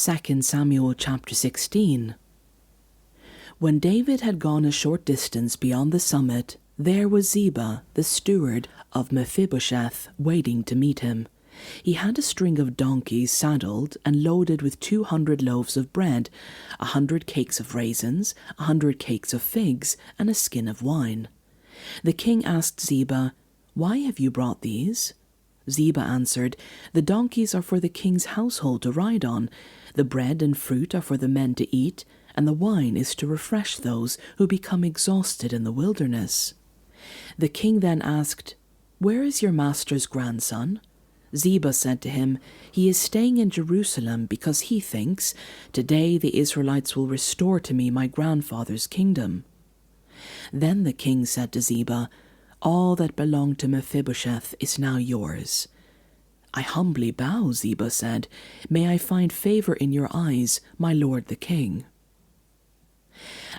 2 Samuel chapter 16. When David had gone a short distance beyond the summit, there was Ziba, the steward of Mephibosheth, waiting to meet him. He had a string of donkeys saddled and loaded with 200 loaves of bread, 100 cakes of raisins, 100 cakes of figs, and a skin of wine. The king asked Ziba, "Why have you brought these?" Ziba answered, "The donkeys are for the king's household to ride on, the bread and fruit are for the men to eat, and the wine is to refresh those who become exhausted in the wilderness." The king then asked, "Where is your master's grandson?" Ziba said to him, "He is staying in Jerusalem because he thinks, 'Today the Israelites will restore to me my grandfather's kingdom.'" Then the king said to Ziba, "All that belonged to Mephibosheth is now yours." "I humbly bow," Ziba said. "May I find favor in your eyes, my lord the king."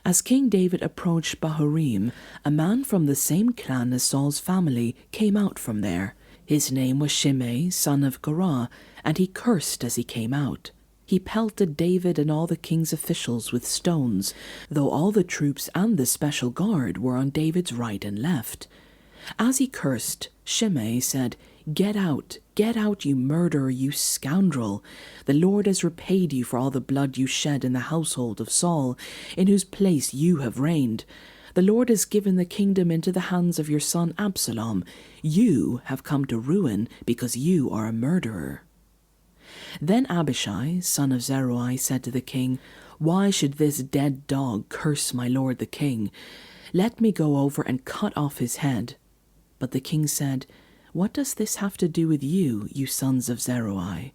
As King David approached Bahurim, a man from the same clan as Saul's family came out from there. His name was Shimei, son of Gera, and he cursed as he came out. He pelted David and all the king's officials with stones, though all the troops and the special guard were on David's right and left. As he cursed, Shimei said, get out, you murderer, you scoundrel. The Lord has repaid you for all the blood you shed in the household of Saul, in whose place you have reigned. The Lord has given the kingdom into the hands of your son Absalom. You have come to ruin because you are a murderer." Then Abishai, son of Zeruiah, said to the king, "Why should this dead dog curse my lord the king? Let me go over and cut off his head." But the king said, "What does this have to do with you, you sons of Zeruiah?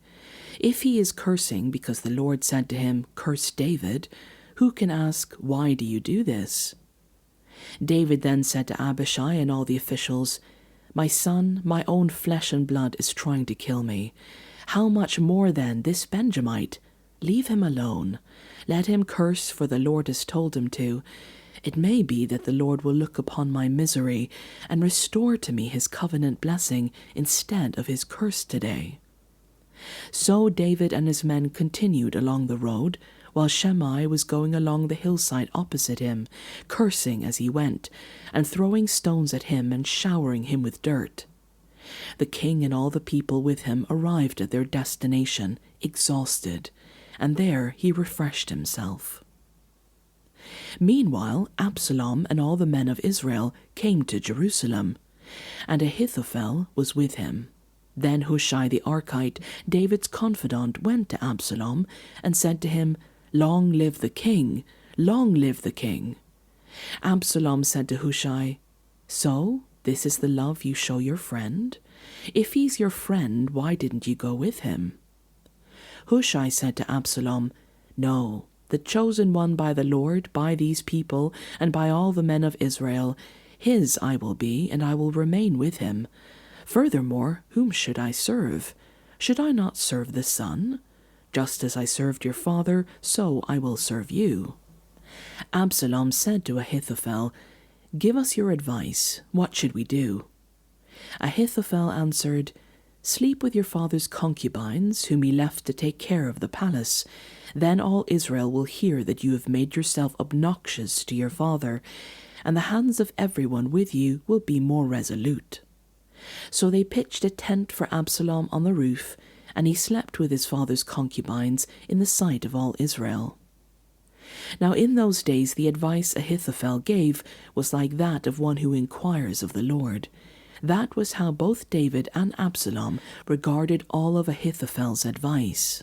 If he is cursing because the Lord said to him, 'Curse David,' who can ask, 'Why do you do this?'" David then said to Abishai and all the officials, "My son, my own flesh and blood is trying to kill me. How much more then this Benjamite? Leave him alone. Let him curse, for the Lord has told him to. It may be that the Lord will look upon my misery and restore to me his covenant blessing instead of his curse today." So David and his men continued along the road, while Shimei was going along the hillside opposite him, cursing as he went, and throwing stones at him and showering him with dirt. The king and all the people with him arrived at their destination, exhausted, and there he refreshed himself. Meanwhile, Absalom and all the men of Israel came to Jerusalem, and Ahithophel was with him. Then Hushai the Archite, David's confidant, went to Absalom and said to him, "Long live the king! Long live the king!" Absalom said to Hushai, "So, this is the love you show your friend? If he's your friend, why didn't you go with him?" Hushai said to Absalom, "No, the chosen one by the Lord, by these people, and by all the men of Israel, his I will be, and I will remain with him. Furthermore, whom should I serve? Should I not serve the son? Just as I served your father, so I will serve you." Absalom said to Ahithophel, "Give us your advice. What should we do?" Ahithophel answered, "Sleep with your father's concubines, whom he left to take care of the palace. Then all Israel will hear that you have made yourself obnoxious to your father, and the hands of everyone with you will be more resolute." So they pitched a tent for Absalom on the roof, and he slept with his father's concubines in the sight of all Israel. Now in those days the advice Ahithophel gave was like that of one who inquires of the Lord. That was how both David and Absalom regarded all of Ahithophel's advice.